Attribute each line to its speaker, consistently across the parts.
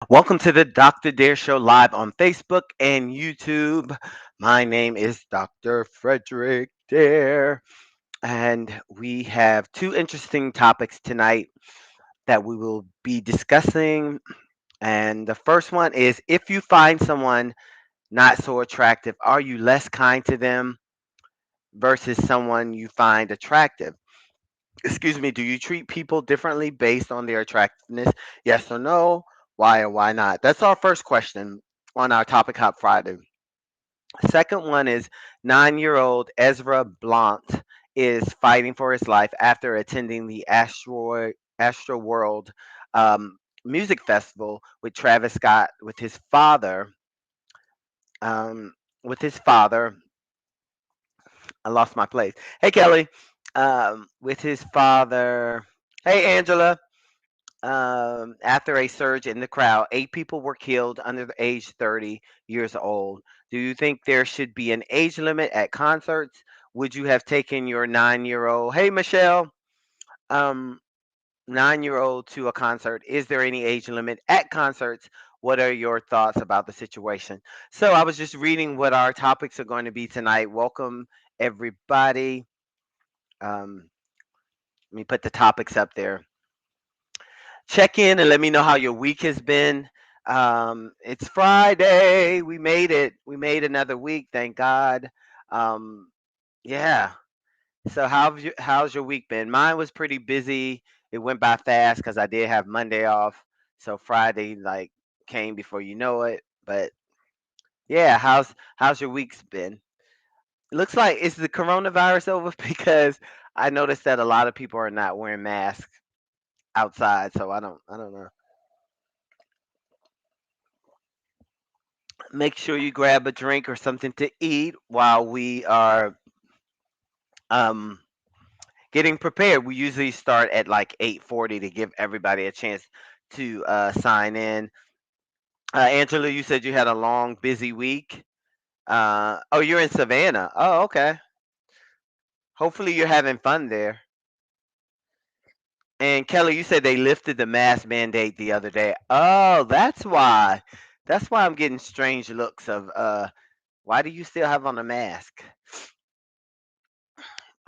Speaker 1: Welcome to the Dr. Dare Show live on Facebook and YouTube. My name is Dr. Frederick Dare, and we have two interesting topics tonight that we will be discussing. And the first one is if you find someone not so attractive, are you less kind to them versus someone you find attractive? Excuse me, do you treat people differently based on their attractiveness? Yes or no? Why or why not? That's our first question on our Topic Hop Friday. Second one is 9-year-old Ezra Blount is fighting for his life after attending the Astroworld music festival with Travis Scott with his father. Um, with his father, I lost my place. Hey Kelly, with his father. Hey Angela. After a surge in the crowd, 8 people were killed under the age 30 years old. Do you think there should be an age limit at concerts? Would you have taken your 9-year old, hey Michelle, um, 9-year old to a concert? Is there any age limit at concerts? What are your thoughts about the situation? So I was just reading what our topics are going to be tonight. Welcome everybody. Let me put the topics up there. Check in and let me know how your week has been. It's Friday. We made it. We made another week. Thank God. Um, yeah. So how's your week been? Mine was pretty busy. It went by fast because I did have Monday off. So Friday like came before you know it. But yeah, how's your week's been? Looks like is the coronavirus over because I noticed that a lot of people are not wearing masks outside. So I don't know. Make sure you grab a drink or something to eat while we are um, getting prepared. We usually start at like 8:40 to give everybody a chance to sign in. Angela, you said you had a long, busy week. Oh, you're in Savannah. Oh, okay. Hopefully, you're having fun there. And Kelly, you said they lifted the mask mandate the other day. Oh, that's why. That's why I'm getting strange looks of why do you still have on a mask?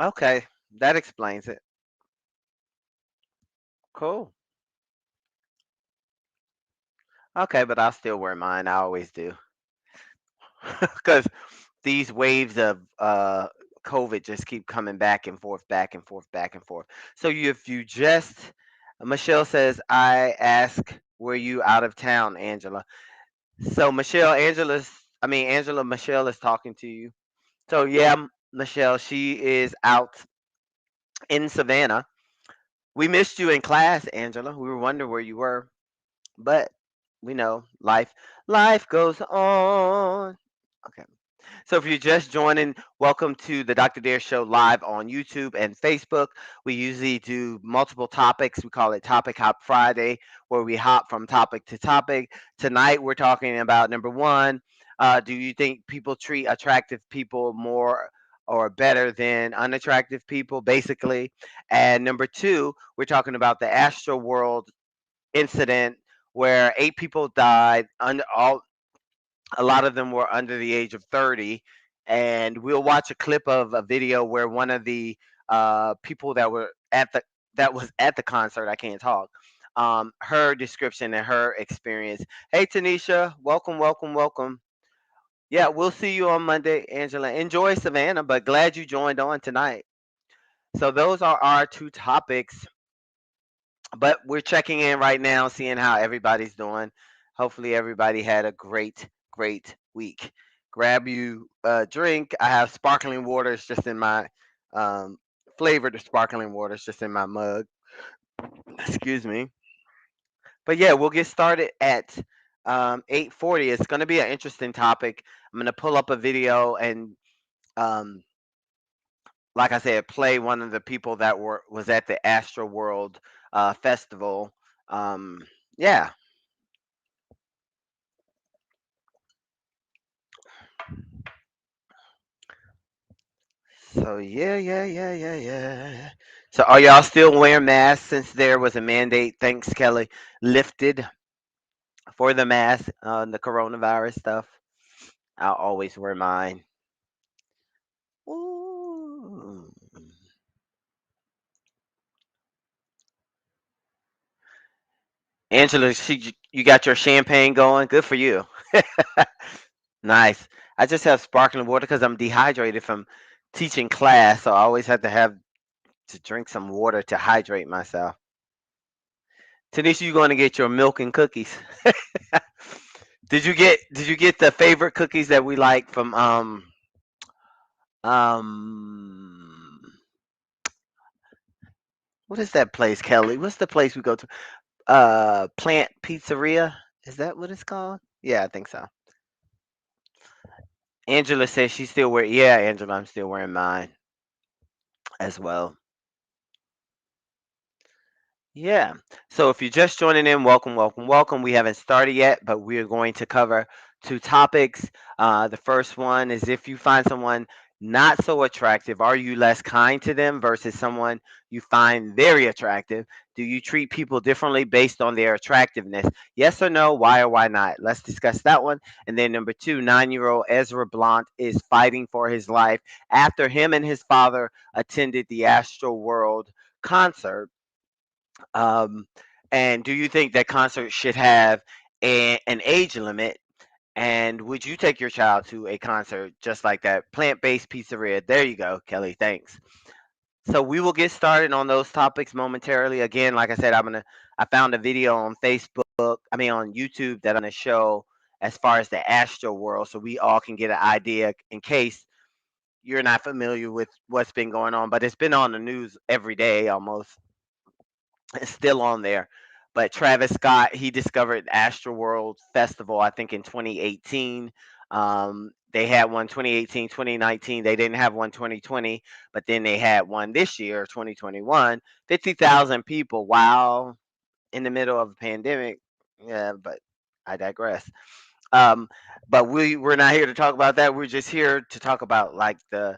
Speaker 1: Okay, that explains it. Cool. Okay, but I'll still wear mine. I always do. Because these waves of COVID just keep coming back and forth, back and forth, back and forth. So if you just, Michelle says, I ask, were you out of town, Angela? So Angela, Michelle is talking to you. So yeah, Michelle, she is out in Savannah. We missed you in class, Angela. We were wondering where you were, but we know life goes on. Okay. So if you're just joining, welcome to the Dr. Dare Show live on YouTube and Facebook. We usually do multiple topics. We call it Topic Hop Friday, where we hop from topic to topic. Tonight we're talking about number one. Do you think people treat attractive people more or better than unattractive people, basically? And number two, we're talking about the Astro World incident where 8 people died. A lot of them were under the age of 30, and we'll watch a clip of a video where one of the people that was at the concert. I can't talk. Her description and her experience. Hey, Tanisha, welcome, welcome, welcome. Yeah, we'll see you on Monday, Angela. Enjoy Savannah, but glad you joined on tonight. So those are our two topics, but we're checking in right now, seeing how everybody's doing. Hopefully, everybody had a great week. Grab you a drink. I have sparkling water. It's just in my um, flavored sparkling water. It's just in my mug. Excuse me. But yeah, we'll get started at 8:40. It's going to be an interesting topic. I'm going to pull up a video and, um, like I said, play one of the people that was at the Astro World festival. Um, yeah. So yeah. So are y'all still wearing masks since there was a mandate? Thanks, Kelly. Lifted. for the mask, the coronavirus stuff. I'll always wear mine. Ooh. Angela, you got your champagne going. Good for you. Nice. I just have sparkling water because I'm dehydrated from teaching class, so I always have to have to drink some water to hydrate myself. Tanisha, you going to get your milk and cookies? Did you get the favorite cookies that we like from um what is that place, Kelly? What's the place we go to? Plant Pizzeria? Is that what it's called? Yeah, I think so. Angela says she's still wearing. Yeah, Angela, I'm still wearing mine as well. Yeah. So if you're just joining in, welcome, welcome, welcome. We haven't started yet, but we're going to cover two topics. The first one is if you find someone not so attractive, are you less kind to them versus someone you find very attractive? Do you treat people differently based on their attractiveness? Yes or no? Why or why not? Let's discuss that one. And then number two, 9-year-old Ezra Blount is fighting for his life after him and his father attended the Astroworld concert. um, and do you think that concerts should have an age limit? And would you take your child to a concert just like that? Plant based pizzeria. There you go, Kelly. Thanks. So we will get started on those topics momentarily. Again, like I said, I found a video on Facebook, I mean on YouTube that I'm gonna show as far as the Astro World so we all can get an idea in case you're not familiar with what's been going on. But it's been on the news every day almost. It's still on there. But Travis Scott, he discovered Astroworld Festival, I think in 2018. They had one 2018, 2019. They didn't have one 2020, but then they had one this year, 2021. 50,000 people. Wow. In the middle of a pandemic. Yeah, but I digress. Um, but we're not here to talk about that. We're just here to talk about like the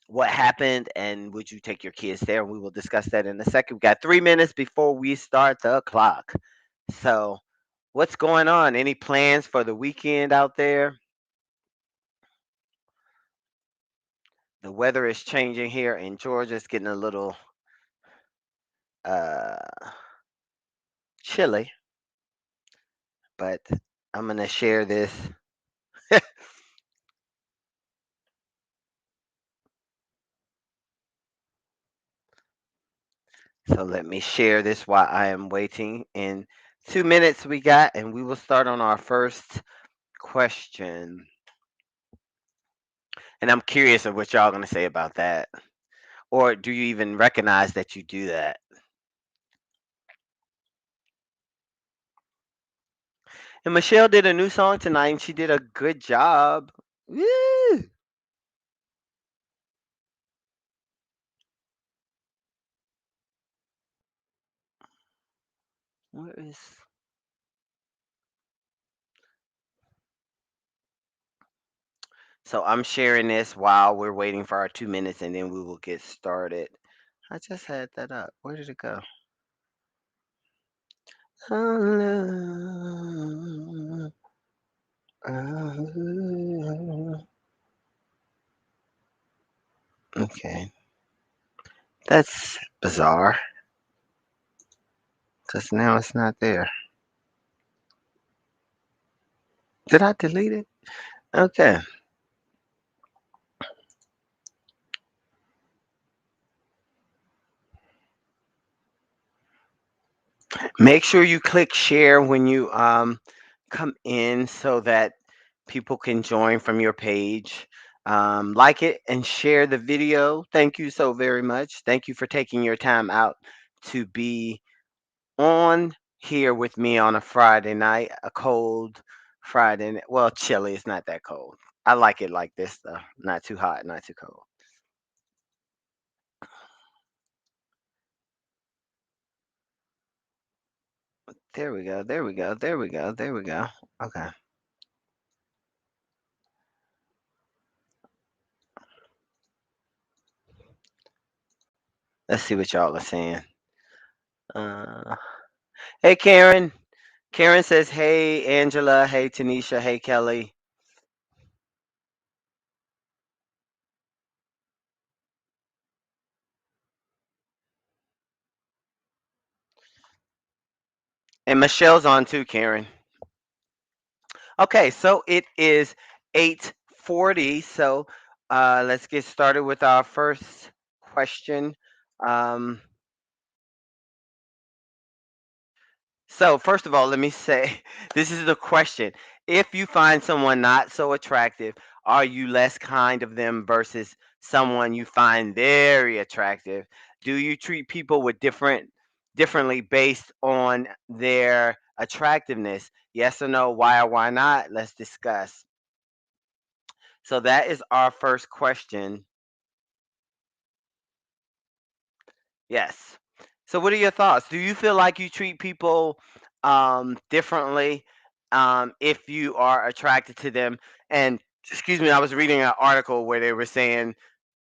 Speaker 1: what happened and would you take your kids there? And we will discuss that in a second. We got 3 minutes before we start the clock. So what's going on? Any plans for the weekend out there? The weather is changing here in Georgia. It's getting a little uh chilly, but I'm gonna share this. So let me share this while I am waiting. In 2 minutes we got, and we will start on our first question. And I'm curious of what y'all gonna say about that. Or do you even recognize that you do that? And Michelle did a new song tonight, and she did a good job. Woo! What is? So I'm sharing this while we're waiting for our 2 minutes, and then we will get started. I just had that up. Where did it go? Okay, that's bizarre because now it's not there. Did I delete it? Okay. Make sure you click share when you come in so that people can join from your page. Like it and share the video. Thank you so very much. Thank you for taking your time out to be on here with me on a Friday night, a cold Friday. Well, chilly. It's not that cold. I like it like this though. Not too hot, not too cold. There we go. There we go. There we go. There we go. Okay. Let's see what y'all are saying. Uh, hey, Karen. Karen says, "Hey Angela, hey Tanisha, hey Kelly." And Michelle's on too, Karen. Okay, so it is 8:40. So let's get started with our first question. Um, so first of all, let me say this is the question. If you find someone not so attractive, are you less kind of them versus someone you find very attractive? Do you treat people with differently based on their attractiveness? Yes or no? Why or why not? Let's discuss. So that is our first question. Yes. So what are your thoughts? Do you feel like you treat people differently if you are attracted to them? And excuse me, I was reading an article where they were saying,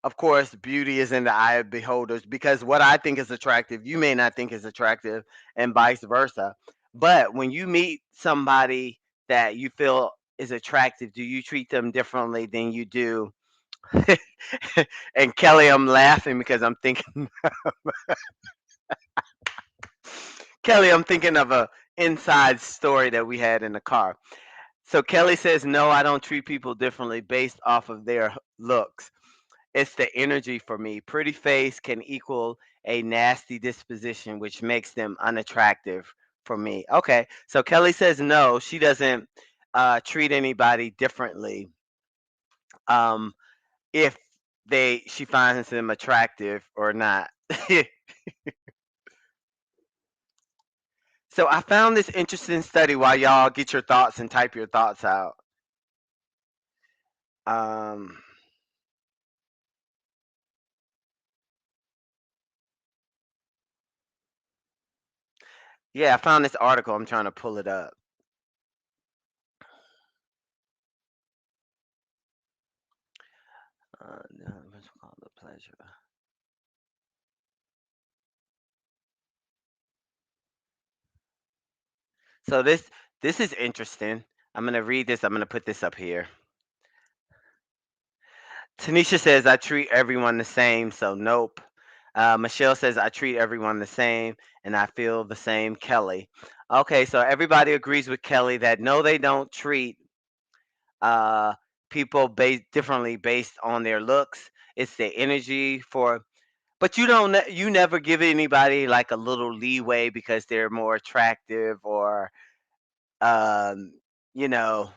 Speaker 1: of course, beauty is in the eye of beholders because what I think is attractive, you may not think is attractive, and vice versa. But when you meet somebody that you feel is attractive, do you treat them differently than you do? And Kelly, I'm laughing because I'm thinking, Kelly, I'm thinking of a inside story that we had in the car. So Kelly says, "No, I don't treat people differently based off of their looks. It's the energy for me. Pretty face can equal a nasty disposition, which makes them unattractive for me." Okay, so Kelly says no, she doesn't treat anybody differently um, if she finds them attractive or not. So I found this interesting study while y'all get your thoughts and type your thoughts out. Um, yeah, I found this article. I'm trying to pull it up. No, what's it called? The pleasure. So this is interesting. I'm gonna read this. I'm gonna put this up here. Tanisha says I treat everyone the same, so nope. Michelle says I treat everyone the same, and I feel the same. Kelly. Okay, so everybody agrees with Kelly that no, they don't treat uh, people based differently based on their looks. It's the energy for, but you never give anybody like a little leeway because they're more attractive or um, you know.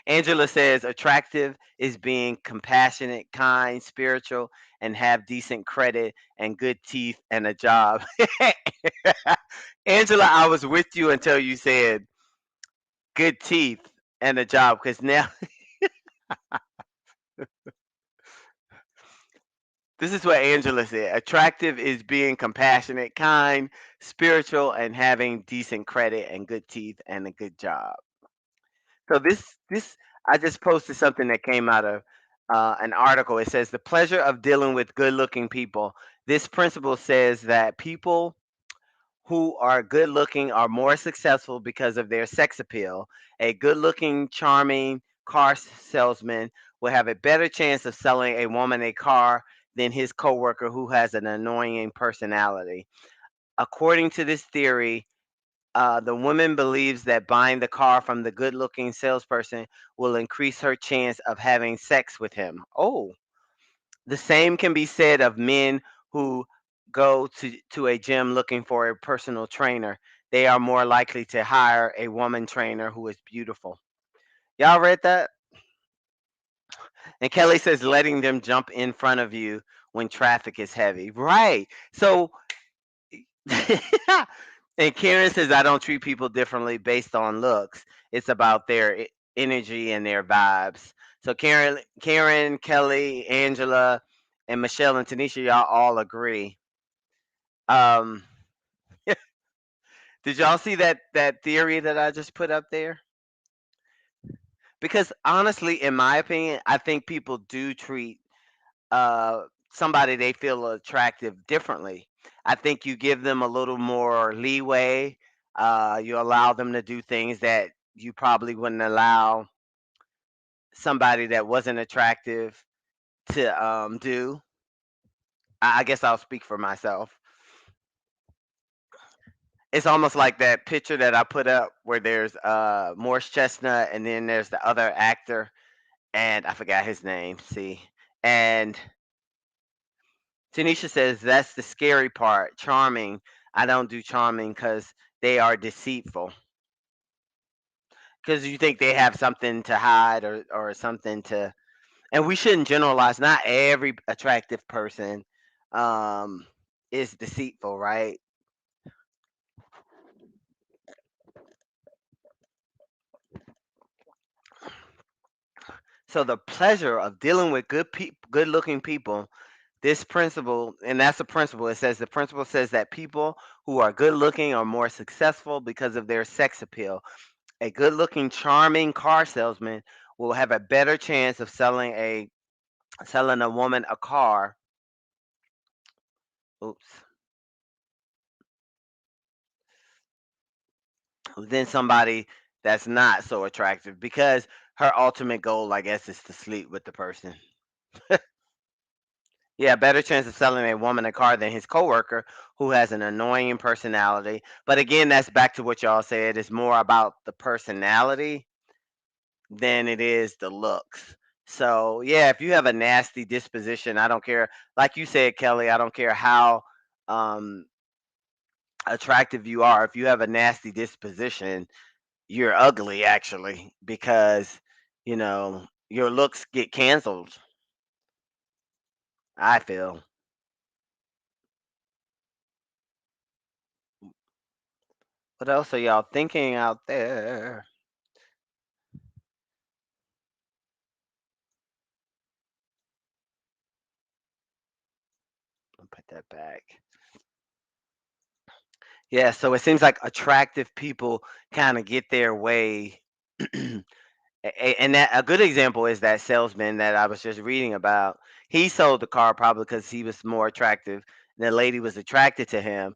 Speaker 1: Angela says attractive is being compassionate, kind, spiritual, and have decent credit and good teeth and a job. Angela, I was with you until you said good teeth and a job because now this is what Angela said. Attractive is being compassionate, kind, spiritual, and having decent credit and good teeth and a good job. So this I just posted something that came out of an article. It says the pleasure of dealing with good-looking people. This principle says that people who are good looking are more successful because of their sex appeal. A good looking, charming car salesman will have a better chance of selling a woman a car than his coworker who has an annoying personality. According to this theory, the woman believes that buying the car from the good looking salesperson will increase her chance of having sex with him. Oh, the same can be said of men who go to a gym looking for a personal trainer. They are more likely to hire a woman trainer who is beautiful. Y'all read that? And Kelly says letting them jump in front of you when traffic is heavy. Right. So, and Karen says I don't treat people differently based on looks. It's about their energy and their vibes. So Karen, Kelly, Angela, and Michelle and Tanisha, y'all all agree. Um, did y'all see that theory that I just put up there? Because honestly, in my opinion, I think people do treat uh, somebody they feel attractive differently. I think you give them a little more leeway. You allow them to do things that you probably wouldn't allow somebody that wasn't attractive to do. I guess I'll speak for myself. It's almost like that picture that I put up where there's Morris Chestnut and then there's the other actor and I forgot his name. See, and Tanisha says that's the scary part. Charming. I don't do charming because they are deceitful. Because you think they have something to hide or something to, and we shouldn't generalize. Not every attractive person um, is deceitful, right? So the pleasure of dealing with good looking people. This principle, and that's a principle. It says the principle says that people who are good looking are more successful because of their sex appeal. A good looking, charming car salesman will have a better chance of selling a woman a car. Oops. Than somebody that's not so attractive because her ultimate goal, I guess, is to sleep with the person. Yeah, better chance of selling a woman a car than his coworker who has an annoying personality. But again, that's back to what y'all said. It's more about the personality than it is the looks. So yeah, if you have a nasty disposition, I don't care. Like you said, Kelly, I don't care how um, attractive you are. If you have a nasty disposition, you're ugly actually because your looks get canceled. I feel. What else are y'all thinking out there? I'll put that back. Yeah, so it seems like attractive people kind of get their way. And that a good example is that salesman that I was just reading about. He sold the car probably because he was more attractive. The lady was attracted to him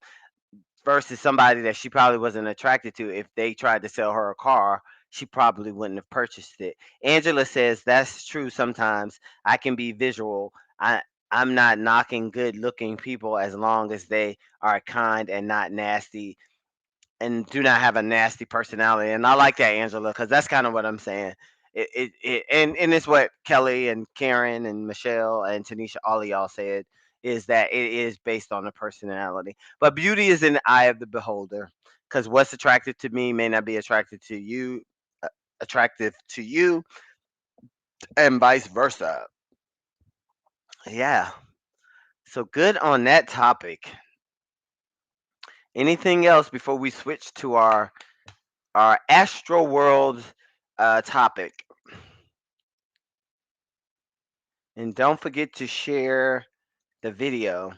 Speaker 1: versus somebody that she probably wasn't attracted to. If they tried to sell her a car, she probably wouldn't have purchased it. Angela says that's true sometimes. I can be visual. I'm not knocking good looking people as long as they are kind and not nasty and do not have a nasty personality. And I like that, Angela, because that's kind of what I'm saying. And it's what Kelly and Karen and Michelle and Tanisha, all of y'all said, is that it is based on the personality. But beauty is in the eye of the beholder, because what's attractive to me may not be uh, attractive to you, and vice versa. Yeah. So good on that topic. Anything else before we switch to our Astro World topic? And don't forget to share the video.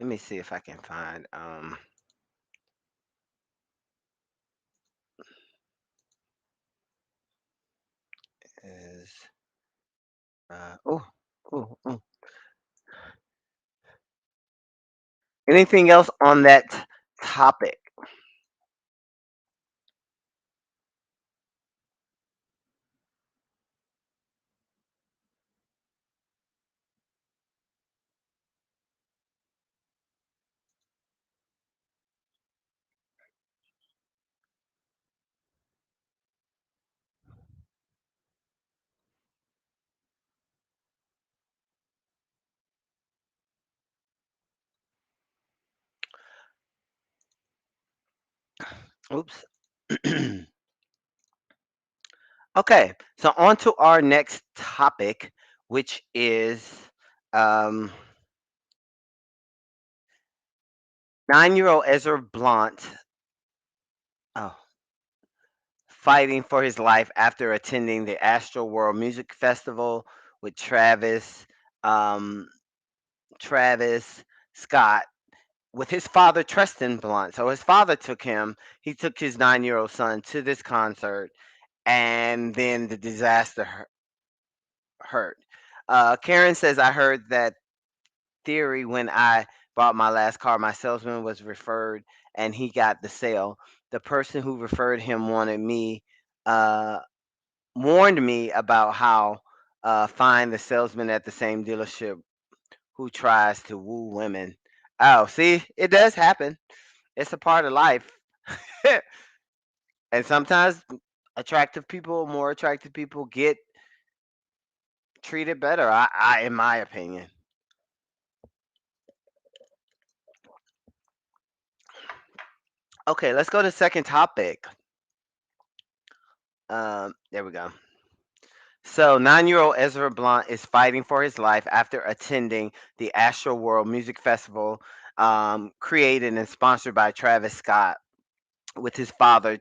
Speaker 1: Let me see if I can find is oh, oh, oh. Anything else on that topic? Oops. Okay, so on to our next topic, which is um, 9-year-old Ezra Blount oh, fighting for his life after attending the Astroworld Music Festival with um, Travis Scott with his father Treston Blount. So his father he took his 9-year-old son to this concert, and then the disaster hurt. Karen says, I heard that theory when I bought my last car. My salesman was referred, and he got the sale. The person who referred him uh, warned me about how find the salesman at the same dealership who tries to woo women. Oh, see, it does happen. It's a part of life. And sometimes more attractive people get treated better. In my opinion. Okay, let's go to the second topic. There we go. So, 9-year-old Ezra Blount is fighting for his life after attending the Astroworld Music Festival, created and sponsored by Travis Scott, with his father,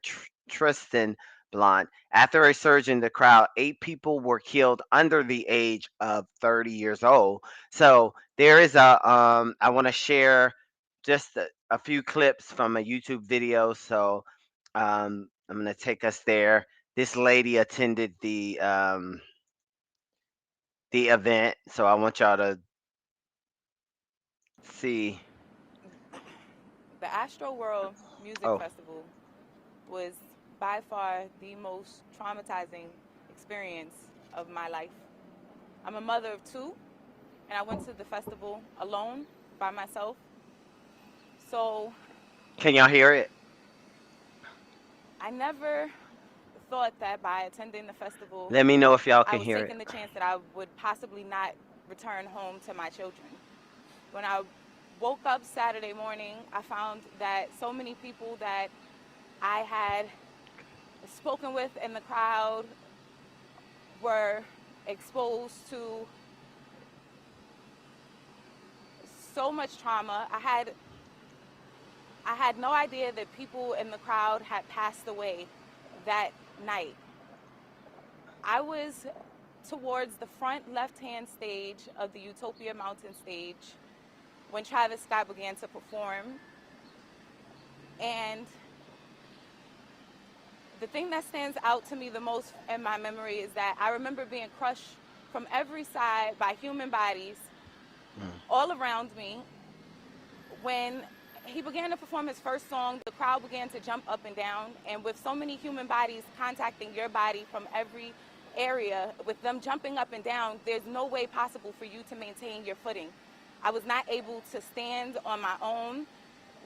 Speaker 1: Tristan Blount. After a surge in the crowd, 8 people were killed under the age of 30 years old. So there is I want to share just a few clips from a YouTube video. So I'm going to take us there. This lady attended the event. So I want y'all to see.
Speaker 2: The Astroworld Music
Speaker 1: Oh,
Speaker 2: Festival was by far the most traumatizing experience of my life. I'm a mother of two, and I went to the festival alone by myself. So
Speaker 1: can y'all hear it?
Speaker 2: I never thought that by attending the festival,
Speaker 1: Let me know if y'all
Speaker 2: I
Speaker 1: can
Speaker 2: was
Speaker 1: hear it.
Speaker 2: taking the chance that I would possibly not return home to my children. When I woke up Saturday morning, I found that so many people that I had spoken with in the crowd were exposed to so much trauma. I had no idea that people in the crowd had passed away that night. I was towards the front left-hand stage of the Utopia Mountain stage when Travis Scott began to perform. And the thing that stands out to me the most in my memory is that I remember being crushed from every side by human bodies
Speaker 1: Mm.
Speaker 2: all around me. When he began to perform his first song, the crowd began to jump up and down. And with so many human bodies contacting your body from every area, with them jumping up and down, there's no way possible for you to maintain your footing. I was not able to stand on my own.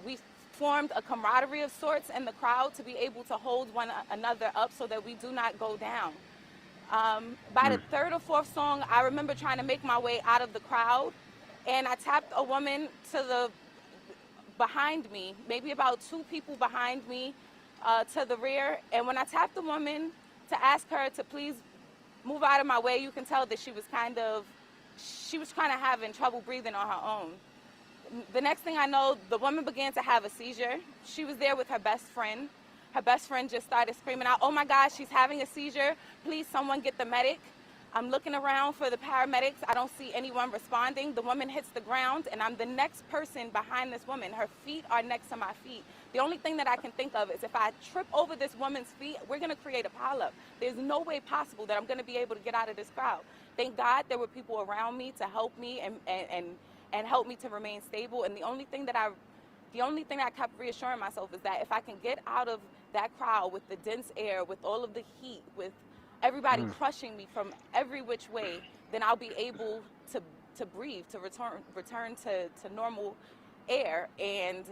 Speaker 2: We formed a camaraderie of sorts in the crowd to be able to hold one another up so that we do not go down. By the
Speaker 1: Mm.
Speaker 2: third or fourth song, I remember trying to make my way out of the crowd, and I tapped a woman to the behind me, maybe about 2 people behind me, to the rear. And when I tapped the woman to ask her to please move out of my way, you can tell that she was kind of having trouble breathing on her own. The next thing I know, the woman began to have a seizure. She was there with her best friend. Her best friend just started screaming out, "Oh my God, she's having a seizure. Please, someone get the medic." I'm looking around for the paramedics. I don't see anyone responding. The woman hits the ground, and I'm the next person behind this woman. Her feet are next to my feet. The only thing that I can think of is if I trip over this woman's feet, we're going to create a pileup. There's no way possible that I'm going to be able to get out of this crowd. Thank God there were people around me to help me and help me to remain stable. And the only thing I kept reassuring myself is that if I can get out of that crowd with the dense air, with all of the heat, with everybody
Speaker 1: Mm.
Speaker 2: crushing me from every which way, then I'll be able to breathe, to return to normal air. And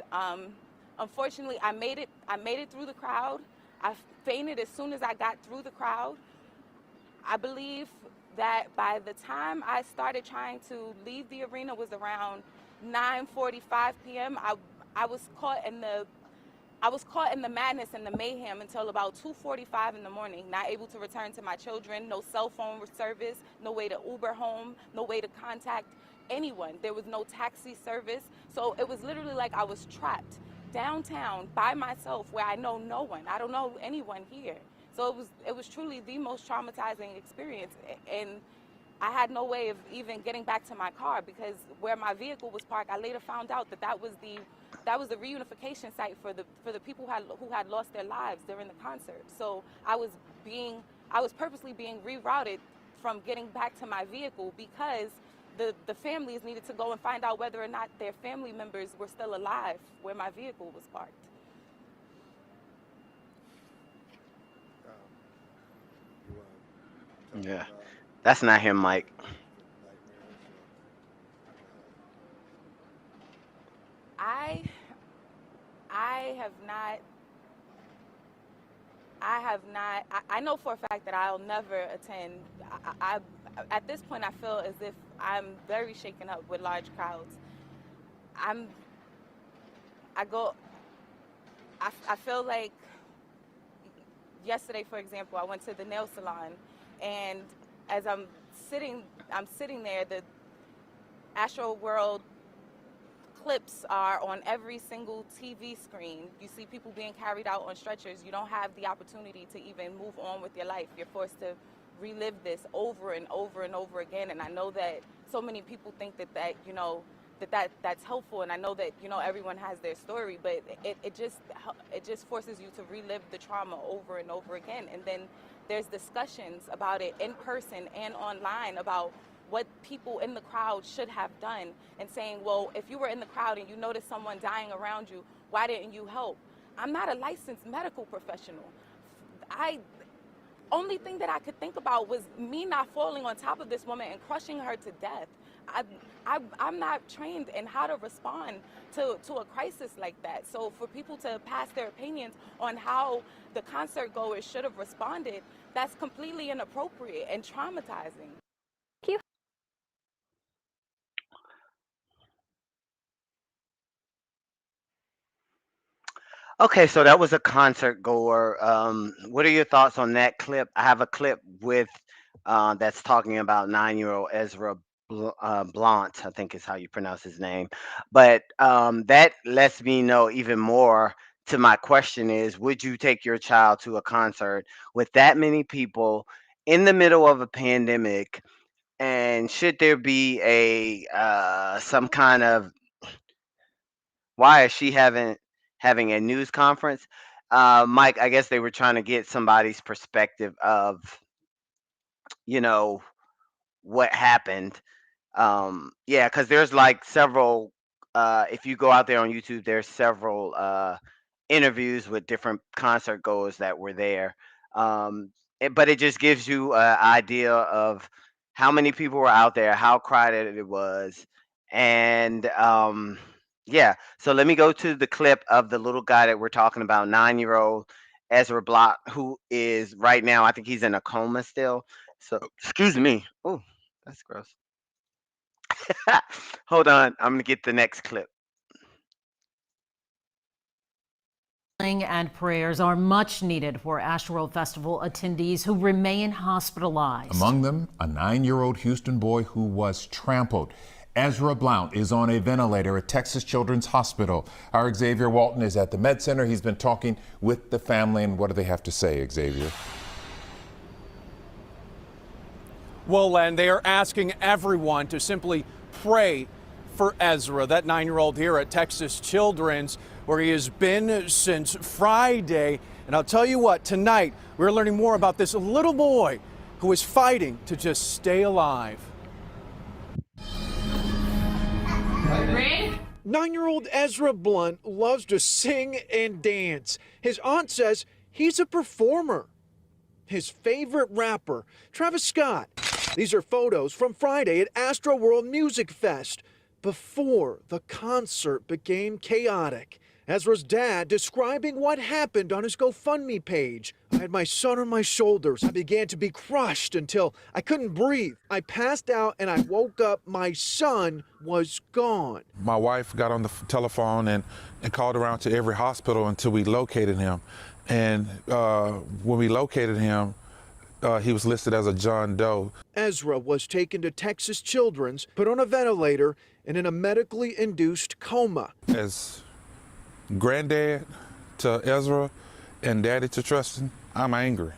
Speaker 2: unfortunately, I made it through the crowd. I fainted as soon as I got through the crowd. I believe that by the time I started trying to leave the arena was around 9:45 p.m. I was caught in the I was caught in the madness and the mayhem until about 2:45 in the morning, not able to return to my children, no cell phone service, no way to Uber home, no way to contact anyone. There was no taxi service. So it was literally like I was trapped downtown by myself where I know no one. I don't know anyone here. So it was truly the most traumatizing experience. And I had no way of even getting back to my car because where my vehicle was parked, I later found out that was the reunification site for the people who had lost their lives during the concert. So I was purposely being rerouted from getting back to my vehicle because the families needed to go and find out whether or not their family members were still alive where my vehicle was parked.
Speaker 1: Yeah, that's not him, Mike.
Speaker 2: I I have not I have not. I know for a fact that I'll never attend. At this point, I feel as if I'm very shaken up with large crowds. I'm. I go. I feel like yesterday, for example, I went to the nail salon, and as I'm sitting there. The Astroworld clips are on every single TV screen. You see people being carried out on stretchers. You don't have the opportunity to even move on with your life. You're forced to relive this over and over and over again. And I know that so many people think that's helpful. And I know that, everyone has their story, but it just forces you to relive the trauma over and over again. And then there's discussions about it in person and online about what people in the crowd should have done, and saying, well, if you were in the crowd and you noticed someone dying around you, why didn't you help? I'm not a licensed medical professional. Only thing that I could think about was me not falling on top of this woman and crushing her to death. I'm not trained in how to respond to a crisis like that. So for people to pass their opinions on how the concert goers should have responded, that's completely inappropriate and traumatizing.
Speaker 1: Okay, so that was a concert goer. What are your thoughts on that clip? I have a clip with that's talking about 9-year-old Ezra Blount, I think is how you pronounce his name. But that lets me know even more. To my question is, would you take your child to a concert with that many people in the middle of a pandemic? And should there be a some kind of, why is she having a news conference? Mike, I guess they were trying to get somebody's perspective of, you know, what happened. Yeah, because there's like several. If you go out there on YouTube, there's several interviews with different concert goers that were there. But it just gives you an idea of how many people were out there, how crowded it was, and yeah. So let me go to the clip of the little guy that we're talking about, 9-year-old Ezra Block, who is right now, I think he's in a coma still. So excuse me. Oh, that's gross. Hold on, I'm gonna get the next clip.
Speaker 3: And prayers are much needed for Astroworld Festival attendees who remain hospitalized.
Speaker 4: Among them, a 9-year-old Houston boy who was trampled. Ezra Blount is on a ventilator at Texas Children's Hospital. Our Xavier Walton is at the Med Center. He's been talking with the family, and what do they have to say, Xavier?
Speaker 5: Well, Len, they are asking everyone to simply pray for Ezra, that 9-year-old here at Texas Children's, where he has been since Friday. And I'll tell you what, tonight we're learning more about this little boy who is fighting to just stay alive. 9-year-old Ezra Blount loves to sing and dance. His aunt says he's a performer. His favorite rapper, Travis Scott. These are photos from Friday at Astroworld Music Fest, before the concert became chaotic. Ezra's dad describing what happened on his GoFundMe page. I had my son on my shoulders. I began to be crushed until I couldn't breathe. I passed out and I woke up. My son was gone.
Speaker 6: My wife got on the telephone and called around to every hospital until we located him. And when we located him, he was listed as a John Doe.
Speaker 5: Ezra was taken to Texas Children's, put on a ventilator, and in a medically induced coma.
Speaker 6: As granddad to Ezra and daddy to Treston, I'm angry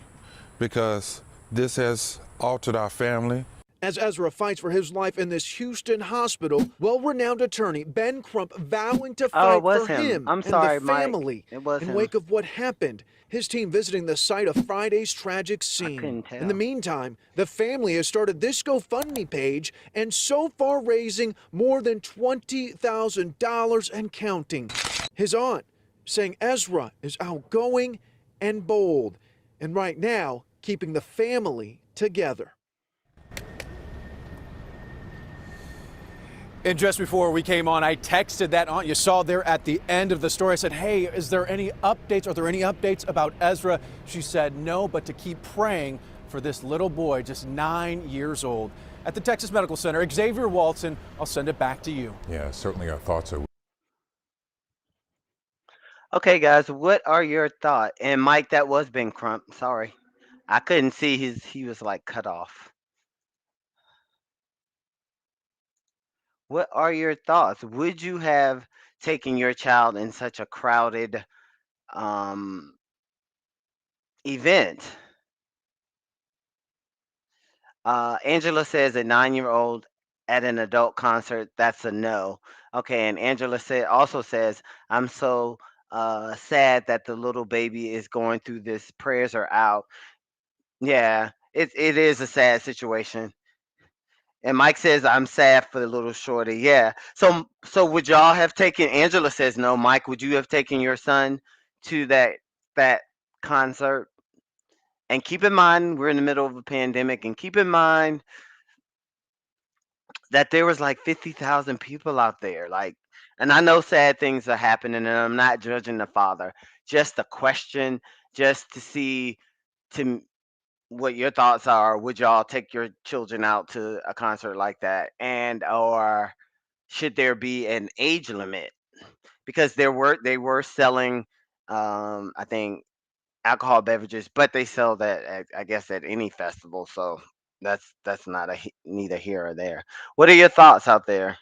Speaker 6: because this has altered our family.
Speaker 5: As Ezra fights for his life in this Houston hospital, well-renowned attorney Ben Crump vowing to
Speaker 1: Oh, it
Speaker 5: fight
Speaker 1: was
Speaker 5: for
Speaker 1: him.
Speaker 5: him
Speaker 1: I'm
Speaker 5: and the
Speaker 1: sorry, Mike.
Speaker 5: family
Speaker 1: It was
Speaker 5: in
Speaker 1: him.
Speaker 5: wake of what happened. His team visiting the site of Friday's tragic
Speaker 1: I
Speaker 5: scene.
Speaker 1: couldn't
Speaker 5: In the
Speaker 1: tell.
Speaker 5: meantime, the family has started this GoFundMe page and so far raising more than $20,000 and counting. His aunt saying Ezra is outgoing and bold, and right now keeping the family together.
Speaker 7: And just before we came on, I texted that aunt you saw there at the end of the story. I said, hey, is there any updates? Are there any updates about Ezra? She said no, but to keep praying for this little boy, just 9 years old. At the Texas Medical Center, Xavier Walton, I'll send it back to you.
Speaker 4: Yeah, certainly our thoughts are.
Speaker 1: Okay, guys, what are your thoughts? And Mike, that was Ben Crump. Sorry, I couldn't see his. He was like cut off. What are your thoughts? Would you have taken your child in such a crowded um, event? Angela says a 9-year old at an adult concert. That's a no. Okay, and Angela also says I'm so sad that the little baby is going through this. Prayers are out. Yeah, it is a sad situation. And Mike says I'm sad for the little shorty. Yeah. So would y'all have taken? Angela says no. Mike, would you have taken your son to that concert? And keep in mind we're in the middle of a pandemic. And keep in mind that there was like 50,000 people out there. Like, and I know sad things are happening, and I'm not judging the father. Just a question, just to see to what your thoughts are. Would y'all take your children out to a concert like that? And or should there be an age limit? Because they were selling, I think, alcohol beverages, but they sell that I guess at any festival. So that's not neither here or there. What are your thoughts out there?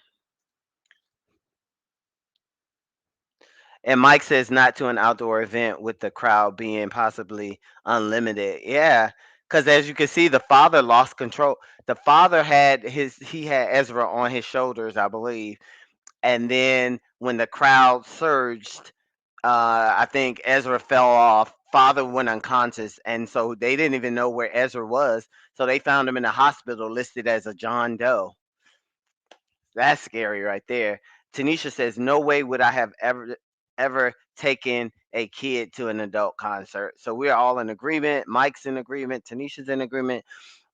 Speaker 1: And Mike says not to an outdoor event with the crowd being possibly unlimited. Yeah, because as you can see, the father lost control. The father he had Ezra on his shoulders, I believe, and then when the crowd surged, I think Ezra fell off. Father went unconscious, and so they didn't even know where Ezra was. So they found him in the hospital, listed as a John Doe. That's scary right there. Tanisha says, "No way would I have ever taken a kid to an adult concert." So we're all in agreement. Mike's in agreement. Tanisha's in agreement.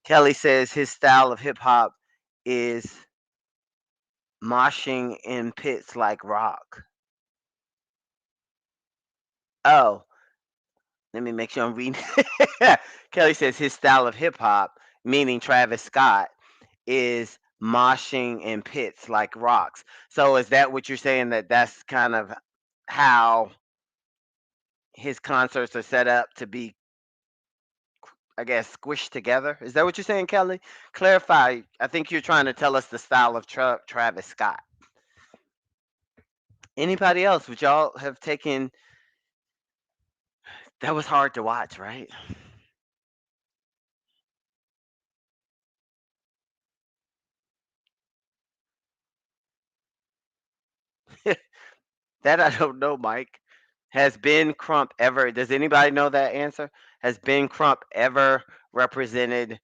Speaker 1: Kelly says his style of hip hop is moshing in pits like rock. Oh, let me make sure I'm reading. Kelly says his style of hip hop, meaning Travis Scott, is moshing in pits like rocks. So is that what you're saying, that that's kind of how his concerts are set up to be, I guess, squished together? Is that what you're saying, Kelly? Clarify. I think you're trying to tell us the style of Travis Scott. Anybody else? Would y'all have taken? That was hard to watch, right? That I don't know, Mike. Has Ben Crump ever? Does anybody know that answer? Has Ben Crump ever represented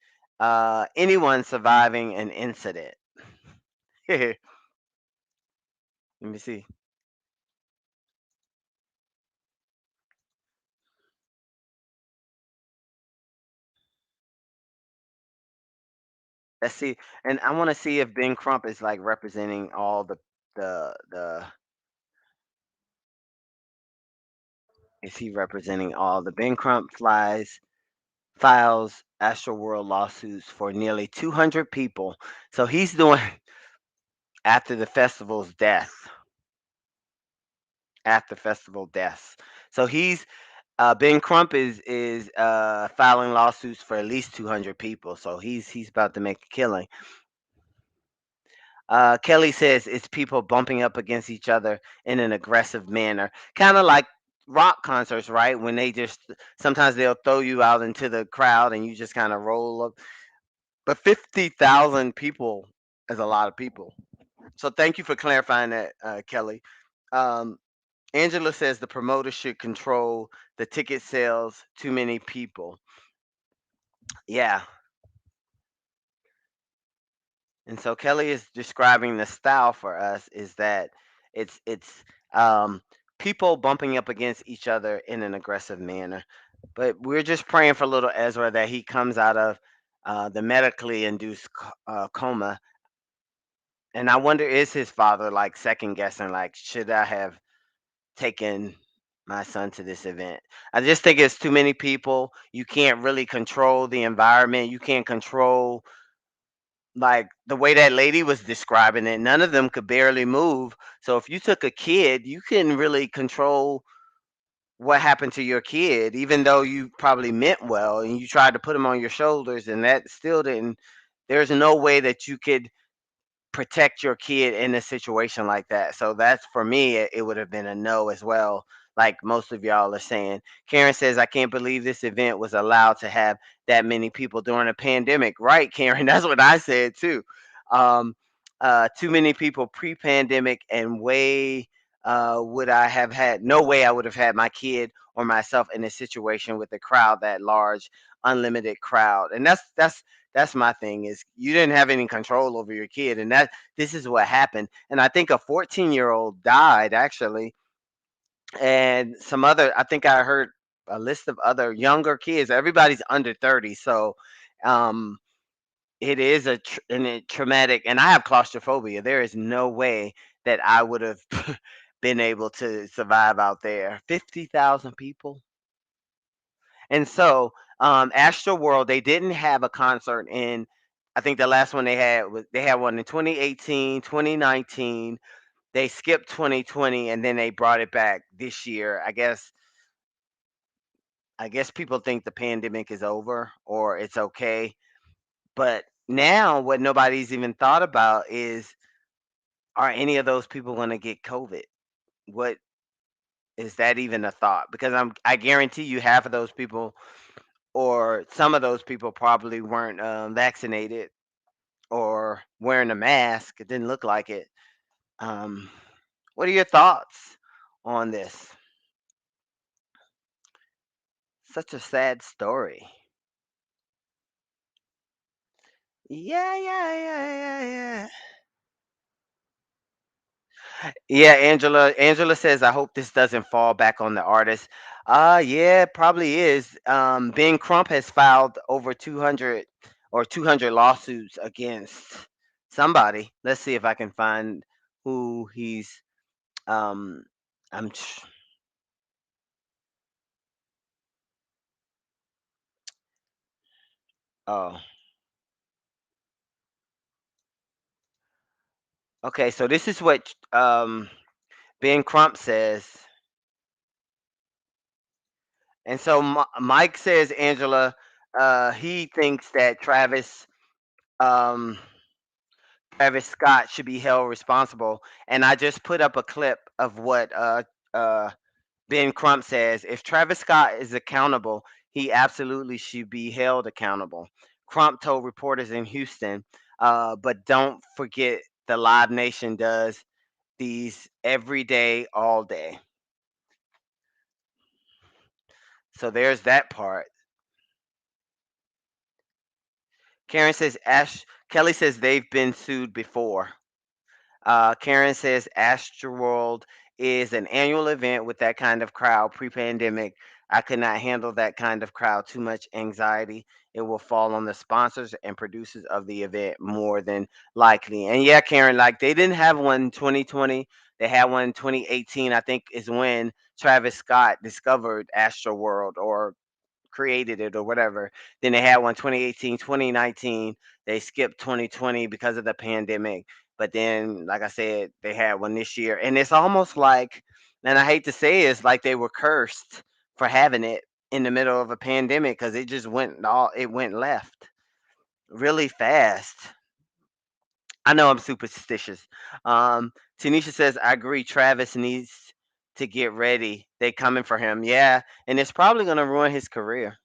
Speaker 1: anyone surviving an incident? Let me see. Let's see. And I want to see if Ben Crump is like representing all the. Is he representing all the Ben Crump files Astroworld lawsuits for nearly 200 people? So he's doing after the festival's death. After festival deaths. So he's Ben Crump is filing lawsuits for at least 200 people. So he's about to make a killing. Kelly says it's people bumping up against each other in an aggressive manner, kind of like rock concerts, right? When they just sometimes they'll throw you out into the crowd and you just kind of roll up. But 50,000 people is a lot of people. So thank you for clarifying that, Kelly. Um, Angela says the promoter should control the ticket sales. Too many people. Yeah, and so Kelly is describing the style for us is that it's um, people bumping up against each other in an aggressive manner. But we're just praying for little Ezra that he comes out of the medically induced coma. And I wonder, is his father like second guessing, like, should I have taken my son to this event? I just think it's too many people. You can't really control the environment. You can't control, like, the way that lady was describing it. None of them could barely move. So if you took a kid, you couldn't really control what happened to your kid, even though you probably meant well and you tried to put him on your shoulders, and that still didn't. There's no way that you could protect your kid in a situation like that. So that's, for me, it would have been a no as well. Like most of y'all are saying. Karen says, I can't believe this event was allowed to have that many people during a pandemic. Right, Karen? That's what I said too. Um, too many people pre-pandemic, and way would I have had, no way I would have had my kid or myself in a situation with a crowd that large, unlimited crowd. And that's my thing, is you didn't have any control over your kid, and that this is what happened. And I think a 14-year-old died actually, and some other, I think I heard a list of other younger kids. Everybody's under 30. So um it is a traumatic, and I have claustrophobia. There is no way that I would have been able to survive out there. 50,000 people. And so, Astroworld, they didn't have a concert in, I think the last one they had was, they had one in 2018, 2019. They skipped 2020, and then they brought it back this year. I guess people think the pandemic is over or it's okay. But now what nobody's even thought about is, are any of those people going to get COVID? What is that even a thought? Because I guarantee you half of those people, or some of those people, probably weren't vaccinated or wearing a mask. It didn't look like it. Um, what are your thoughts on this? Such a sad story. Yeah, yeah, yeah, yeah, yeah. Yeah, Angela. Angela says, "I hope this doesn't fall back on the artist." Yeah, it probably is. Ben Crump has filed over 200 lawsuits against somebody. Let's see if I can find who he's. Um, I'm. Oh, okay. So this is what Ben Crump says, and so Mike says, Angela, he thinks that Um, Travis Scott should be held responsible. And I just put up a clip of what uh, Ben Crump says. If Travis Scott is accountable, he absolutely should be held accountable. Crump told reporters in Houston, but don't forget the Live Nation does these every day, all day. So there's that part. Karen says Kelly says they've been sued before. Karen says Astroworld is an annual event with that kind of crowd pre-pandemic. I could not handle that kind of crowd. Too much anxiety. It will fall on the sponsors and producers of the event more than likely. And yeah, Karen, like they didn't have one in 2020. They had one in 2018. I think is when Travis Scott discovered Astroworld, or created it or whatever. Then they had one 2018, 2019. They skipped 2020 because of the pandemic. But then, like I said, they had one this year. And it's almost like, and I hate to say it's like they were cursed for having it in the middle of a pandemic, because it just went left really fast. I know I'm superstitious. Tanisha says, I agree. Travis needs to get ready. They coming for him. Yeah. And it's probably going to ruin his career.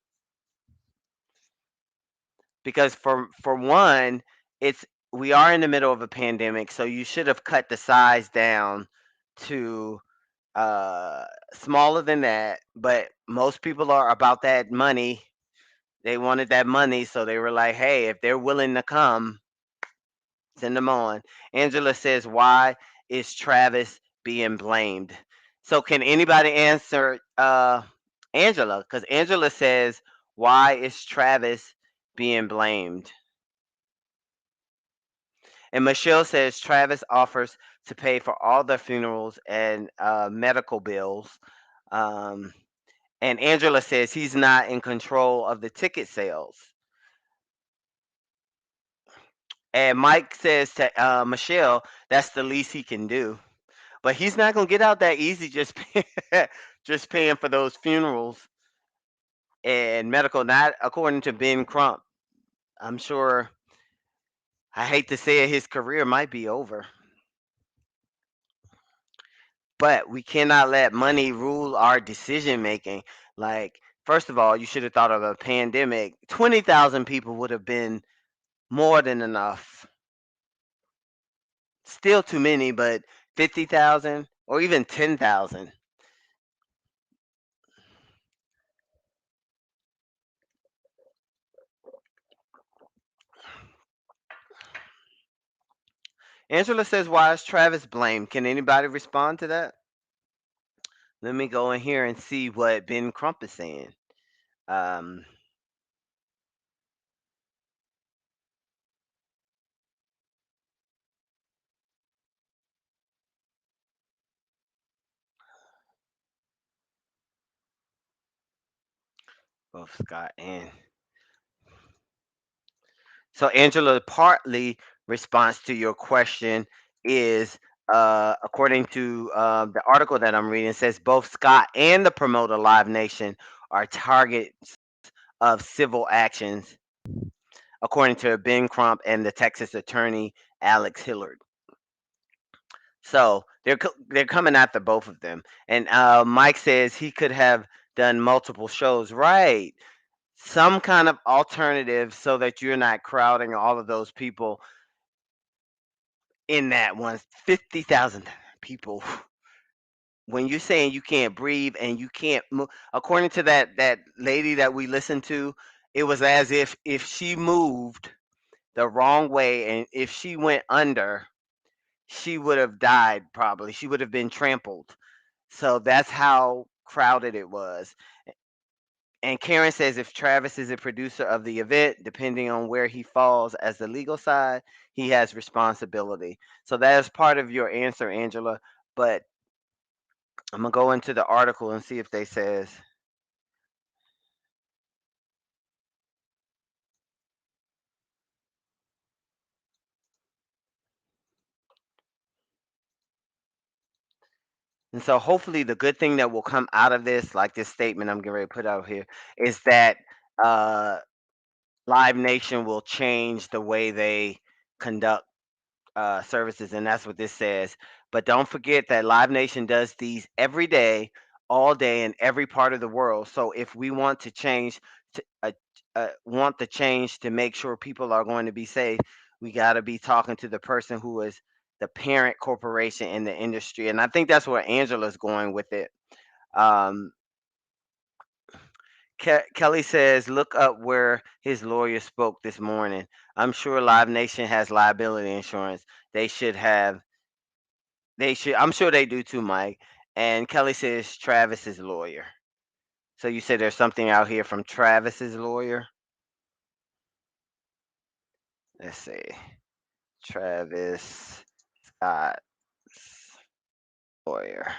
Speaker 1: because for one, it's we are in the middle of a pandemic, so you should have cut the size down to uh smaller than that. But most people are about that money. They wanted that money, so they were like, "Hey, if they're willing to come, send them on." Angela says, "Why is Travis being blamed?" So can anybody answer Angela? Because Angela says, "Why is Travis being blamed?" And Michelle says Travis offers to pay for all the funerals and medical bills. Um, and Angela says he's not in control of the ticket sales. And Mike says to Michelle, that's the least he can do. But he's not gonna get out that easy just just paying for those funerals and medical. Not according to Ben Crump. I'm sure. I hate to say it, his career might be over. But we cannot let money rule our decision making. Like, first of all, you should have thought of a pandemic. 20,000 people would have been more than enough. Still too many, but 50,000 or even 10,000. Angela says, why is Travis blamed? Can anybody respond to that? Let me go in here and see what Ben Crump is saying. Um, both Scott and So, Angela, partly response to your question is according to the article that I'm reading, says both Scott and the promoter Live Nation are targets of civil actions, according to Ben Crump and the Texas attorney Alex Hillard. So they're coming after both of them. And Mike says he could have done multiple shows, right? Some kind of alternative so that you're not crowding all of those people in that one 50,000 people. When you're saying you can't breathe and you can't move, according to that lady that we listened to, it was as if she moved the wrong way and if she went under, she would have died probably. She would have been trampled. So that's how crowded it was. And Karen says if Travis is a producer of the event, depending on where he falls as the legal side, he has responsibility. So that is part of your answer, Angela. But I'm gonna go into the article and see if they says. And so hopefully the good thing that will come out of this, like this statement I'm getting ready to put out here, is that uh, Live Nation will change the way they conduct services, and that's what this says. But don't forget that Live Nation does these every day, all day, in every part of the world. So if we want to change, want the change to make sure people are going to be safe, we got to be talking to the person who is the parent corporation in the industry, and I think that's where Angela's going with it. Um, Kelly says, look up where his lawyer spoke this morning. I'm sure Live Nation has liability insurance. They should have They should. I'm sure they do too, Mike. And Kelly says Travis's lawyer. So you said there's something out here from Travis's lawyer. Let's see. Travis Scott's lawyer.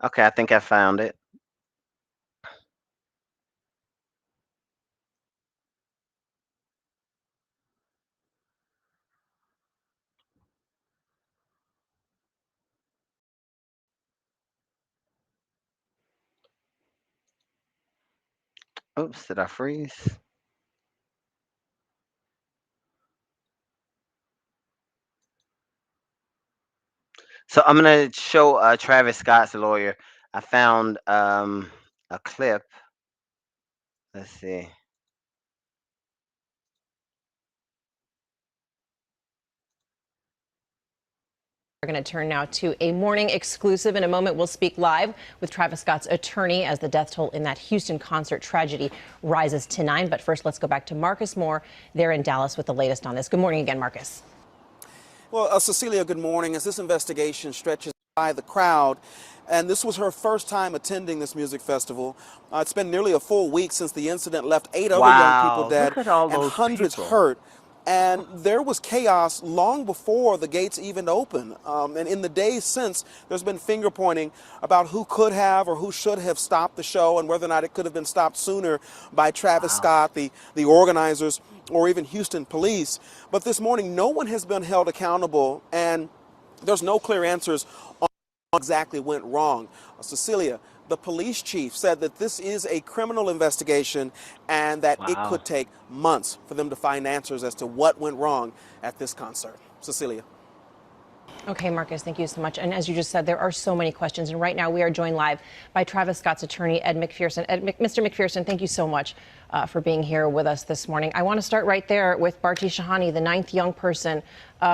Speaker 1: Okay, I think I found it. Oops, did I freeze? So I'm gonna show Travis Scott's lawyer. I found a clip. Let's see.
Speaker 8: We're going to turn now to a morning exclusive. In a moment, we'll speak live with Travis Scott's attorney as the death toll in that Houston concert tragedy rises to 9. But first, let's go back to Marcus Moore there in Dallas with the latest on this. Good morning again, Marcus.
Speaker 9: Well, Cecilia, good morning. As this investigation stretches by the crowd, and this was her first time attending this music festival. It's been nearly a full week since the incident left 8 other young people
Speaker 1: Wow,
Speaker 9: dead
Speaker 1: look at all
Speaker 9: and
Speaker 1: those
Speaker 9: hundreds
Speaker 1: people.
Speaker 9: hurt. And there was chaos long before the gates even opened. And in the days since, there's been finger pointing about who could have or who should have stopped the show and whether or not it could have been stopped sooner by Travis Scott, the organizers, or even Houston police. But this morning, no one has been held accountable, and there's no clear answers on what exactly went wrong. Cecilia, the police chief said that this is a criminal investigation and that it
Speaker 1: Wow.
Speaker 9: could take months for them to find answers as to what went wrong at this concert. Cecilia.
Speaker 8: Okay, Marcus, thank you so much. And as you just said, there are so many questions. And right now we are joined live by Travis Scott's attorney, Ed McPherson. Mr. McPherson, thank you so much for being here with us this morning. I want to start right there with Barti Shahani, the 9th young person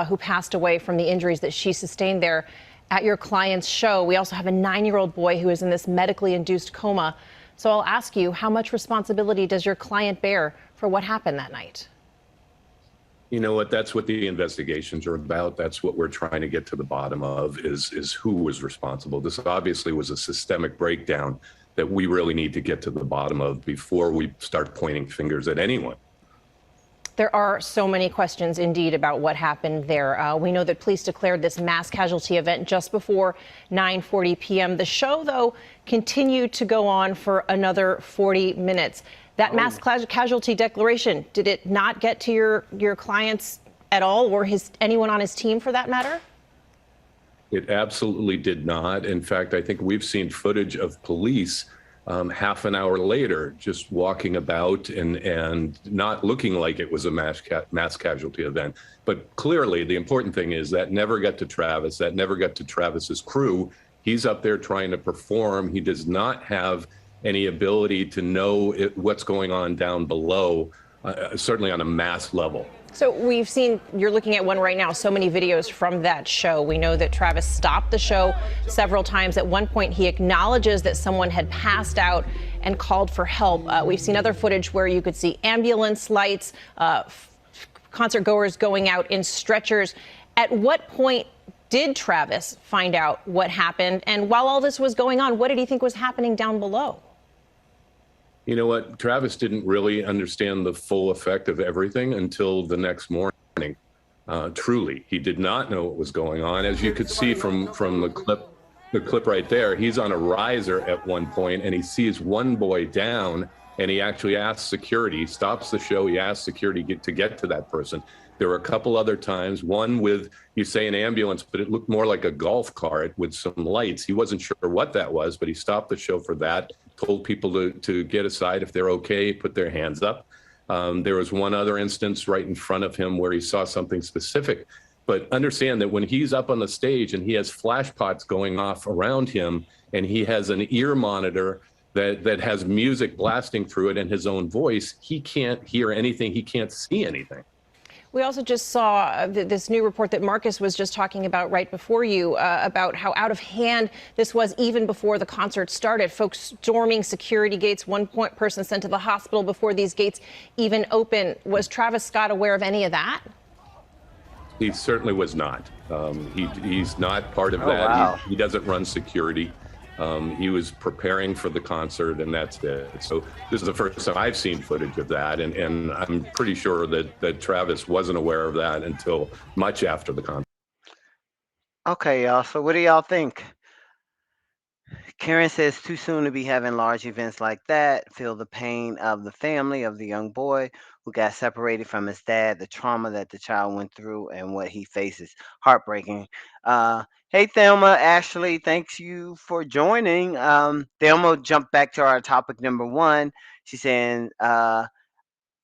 Speaker 8: who passed away from the injuries that she sustained there at your client's show. We also have a 9-year-old boy who is in this medically induced coma. So I'll ask you, how much responsibility does your client bear for what happened that night?
Speaker 10: You know what? That's what the investigations are about. That's what we're trying to get to the bottom of is who was responsible. This obviously was a systemic breakdown that we really need to get to the bottom of before we start pointing fingers at anyone.
Speaker 8: There are so many questions indeed about what happened there. We know that police declared this mass casualty event just before 9:40 p.m. The show, though, continued to go on for another 40 minutes. That mass casualty declaration, did it not get to your clients at all, or anyone on his team for that matter?
Speaker 10: It absolutely did not. In fact, I think we've seen footage of police half an hour later just walking about and not looking like it was a mass casualty event. But clearly, the important thing is that never got to Travis. That never got to Travis's crew. He's up there trying to perform. He does not have any ability to know what's going on down below, certainly on a mass level.
Speaker 8: So we've seen, you're looking at one right now, so many videos from that show. We know that Travis stopped the show several times. At one point, he acknowledges that someone had passed out and called for help. We've seen other footage where you could see ambulance lights, concert goers going out in stretchers. At what point did Travis find out what happened? And while all this was going on, what did he think was happening down below?
Speaker 10: You know what? Travis didn't really understand the full effect of everything until the next morning. Truly, he did not know what was going on. As you could see from the clip right there, he's on a riser at one point and he sees one boy down and he actually asks security, he stops the show, he asks security to get to that person. There were a couple other times, one with, you say an ambulance, but it looked more like a golf cart with some lights. He wasn't sure what that was, but he stopped the show for that, told people to get aside if they're okay, put their hands up. There was one other instance right in front of him where he saw something specific. But understand that when he's up on the stage and he has flash pots going off around him and he has an ear monitor that has music blasting through it and his own voice, he can't hear anything, he can't see anything.
Speaker 8: We also just saw this new report that Marcus was just talking about right before you about how out of hand this was even before the concert started. Folks storming security gates, one person sent to the hospital before these gates even open. Was Travis Scott aware of any of that?
Speaker 10: He certainly was not. He's not part of that.
Speaker 1: Wow.
Speaker 10: He doesn't run security. He was preparing for the concert, and that's it. So this is the first time I've seen footage of that, and I'm pretty sure that Travis wasn't aware of that until much after the concert.
Speaker 1: Okay, y'all. So what do y'all think? Karen says, too soon to be having large events like that. Feel the pain of the family of the young boy who got separated from his dad, the trauma that the child went through, and what he faces. Heartbreaking. Hey, Thelma, Ashley, thanks you for joining. Thelma jumped back to our topic number one. She's saying,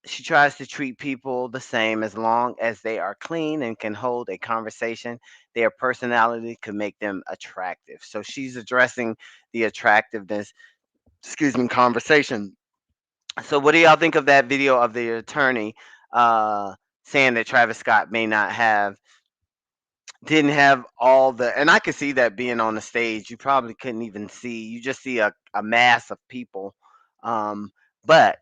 Speaker 1: she tries to treat people the same as long as they are clean and can hold a conversation. Their personality could make them attractive. So she's addressing the attractiveness, excuse me, conversation. So what do y'all think of that video of the attorney uh, saying that Travis Scott may not have, didn't have all the, and I could see that being on the stage, you probably couldn't even see, you just see a mass of people. Um, but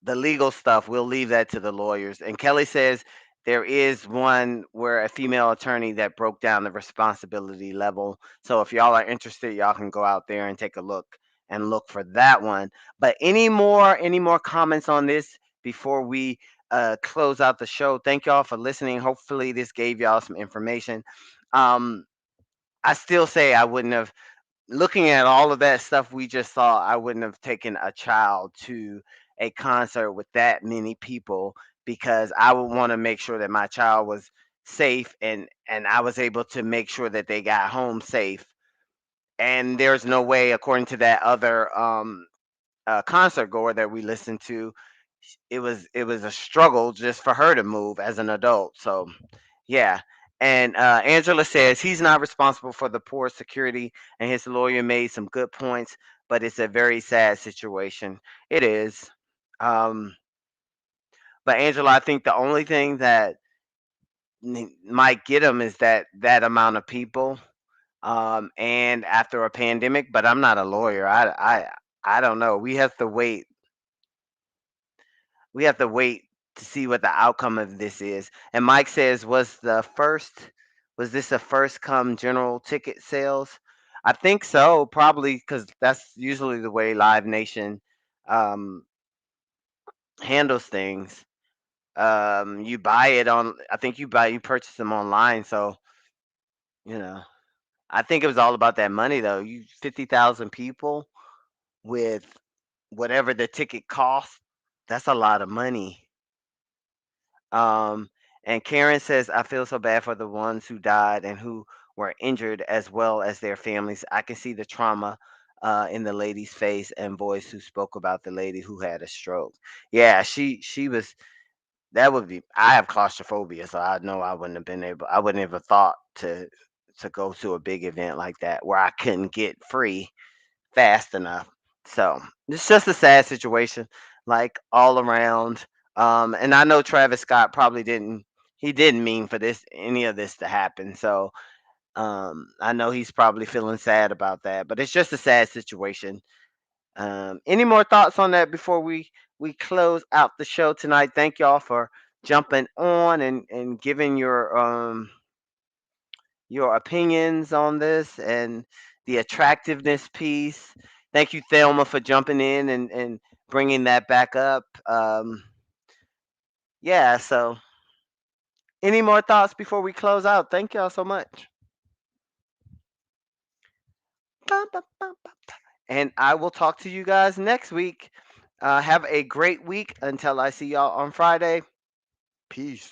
Speaker 1: the legal stuff, we'll leave that to the lawyers. And Kelly says there is one where a female attorney that broke down the responsibility level. So if y'all are interested, y'all can go out there and take a look and look for that one. But any more comments on this before we close out the show? Thank y'all for listening. Hopefully this gave y'all some information. Um, I still say I wouldn't have, looking at all of that stuff we just saw, I wouldn't have taken a child to a concert with that many people because I would want to make sure that my child was safe and I was able to make sure that they got home safe. And there's no way, according to that other concert goer that we listened to, it was a struggle just for her to move as an adult. So yeah. And Angela says he's not responsible for the poor security, and his lawyer made some good points, but it's a very sad situation. It is. Um, but Angela, I think the only thing that might get him is that amount of people, and after a pandemic. But I'm not a lawyer. I don't know. We have to wait to see what the outcome of this is. And Mike says, was this a first come general ticket sales? I think so, probably because that's usually the way Live Nation um, handles things. You buy it on, I think you purchase them online. So, you know, I think it was all about that money though. 50,000 people with whatever the ticket cost, that's a lot of money. Um, and Karen says, I feel so bad for the ones who died and who were injured as well as their families. I can see the trauma in the lady's face and voice who spoke about the lady who had a stroke. Yeah, she was, that would be, I have claustrophobia, so I know I wouldn't have thought to go to a big event like that where I couldn't get free fast enough. So it's just a sad situation, like all around. And I know Travis Scott probably didn't mean for any of this to happen. So I know he's probably feeling sad about that, but it's just a sad situation. Any more thoughts on that before we close out the show tonight? Thank y'all for jumping on and giving your opinions on this and the attractiveness piece. Thank you, Thelma, for jumping in and bringing that back up. Yeah, so any more thoughts before we close out? Thank y'all so much. And I will talk to you guys next week. Have a great week until I see y'all on Friday. Peace.